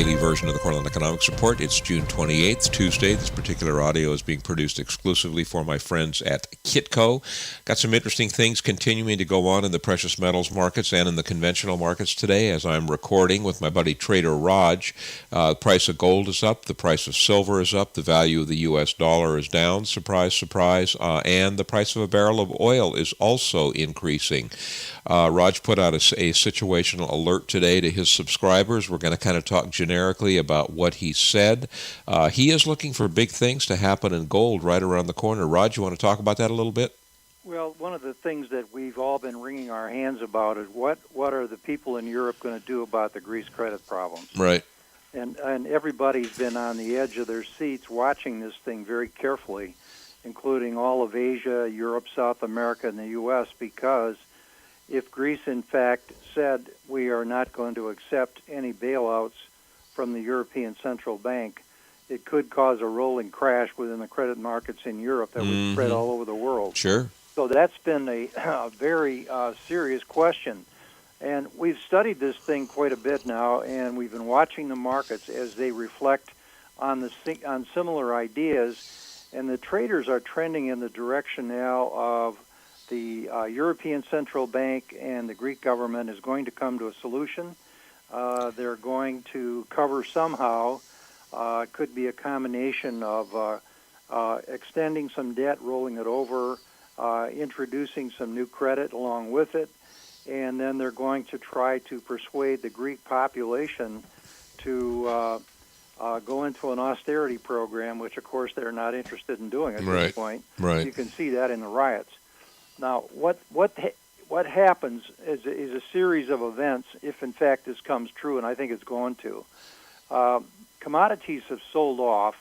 daily version of the Cortland Economics Report. It's June 28th, Tuesday. This particular audio is being produced exclusively for my friends at Kitco. Got some interesting things continuing to go on in the precious metals markets and in the conventional markets today as I'm recording with my buddy Trader Rog. The price of gold is up, the price of silver is up, the value of the U.S. dollar is down, surprise, surprise, and the price of a barrel of oil is also increasing. Raj put out a situational alert today to his subscribers. We're going to kind of talk generically about what he said. He is looking for big things to happen in gold right around the corner. Raj, you want to talk about that a little bit? Well, one of the things that we've all been wringing our hands about is what are the people in Europe going to do about the Greece credit problem? Right. And everybody's been on the edge of their seats watching this thing very carefully, including all of Asia, Europe, South America, and the U.S., because if Greece, in fact, said we are not going to accept any bailouts from the European Central Bank, it could cause a rolling crash within the credit markets in Europe that would spread all over the world. Sure. So that's been a very serious question. And we've studied this thing quite a bit now, and we've been watching the markets as they reflect on similar ideas. And the traders are trending in the direction now of the European Central Bank and the Greek government is going to come to a solution. They're going to cover somehow. It could be a combination of extending some debt, rolling it over, introducing some new credit along with it, and then they're going to try to persuade the Greek population to go into an austerity program, which, of course, they're not interested in doing at this point. Right. You can see that in the riots. Now, what happens is a series of events if, in fact, this comes true, and I think it's going to. Commodities have sold off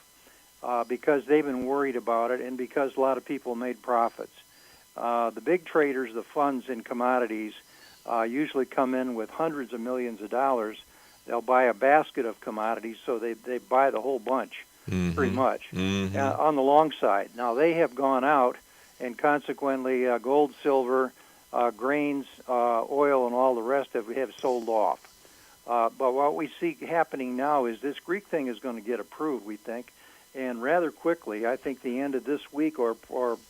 because they've been worried about it and because a lot of people made profits. The big traders, the funds in commodities, usually come in with hundreds of millions of dollars. They'll buy a basket of commodities, so they buy the whole bunch, pretty much, on the long side. Now, they have gone out, and consequently, gold, silver, grains, oil, and all the rest have sold off. But what we see happening now is this Greek thing is going to get approved, we think, and rather quickly. I think the end of this week or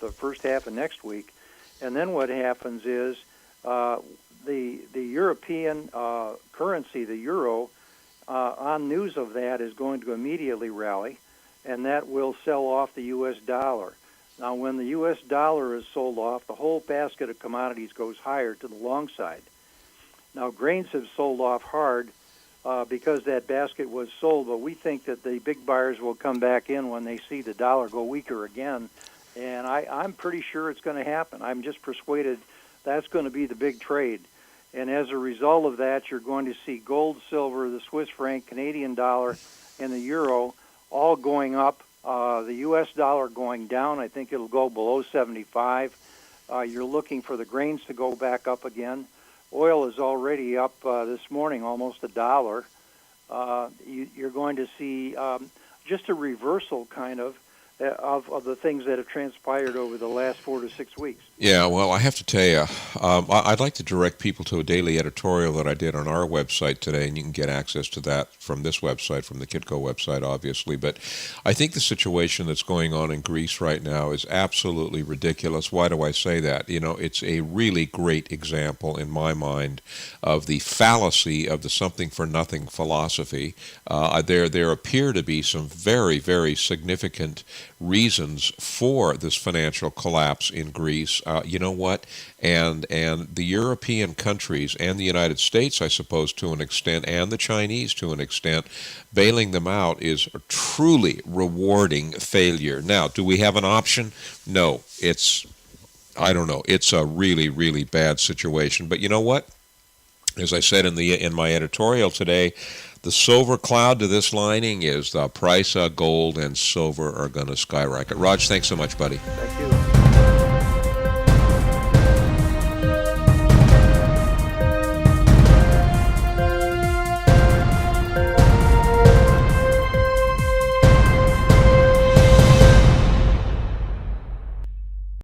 the first half of next week. And then what happens is the European currency, the euro, on news of that is going to immediately rally, and that will sell off the U.S. dollar. Now, when the U.S. dollar is sold off, the whole basket of commodities goes higher to the long side. Now, grains have sold off hard because that basket was sold, but we think that the big buyers will come back in when they see the dollar go weaker again, and I'm pretty sure it's going to happen. I'm just persuaded that's going to be the big trade. And as a result of that, you're going to see gold, silver, the Swiss franc, Canadian dollar, and the euro all going up. The U.S. dollar going down. I think it'll go below 75. You're looking for the grains to go back up again. Oil is already up this morning, almost $1. You're going to see just a reversal kind of the things that have transpired over the last 4 to 6 weeks. Yeah, well, I have to tell you, I'd like to direct people to a daily editorial that I did on our website today, and you can get access to that from this website, from the Kitco website, obviously. But I think the situation that's going on in Greece right now is absolutely ridiculous. Why do I say that? You know, it's a really great example, in my mind, of the fallacy of the something-for-nothing philosophy. There appear to be some very, very significant reasons for this financial collapse in Greece. You know what? And the European countries and the United States, I suppose, to an extent, and the Chinese to an extent, bailing them out is a truly rewarding failure. Now, do we have an option? No. I don't know. It's a really, really bad situation. But you know what? As I said in my editorial today, the silver cloud to this lining is the price of gold and silver are going to skyrocket. Raj, thanks so much, buddy. Thank you.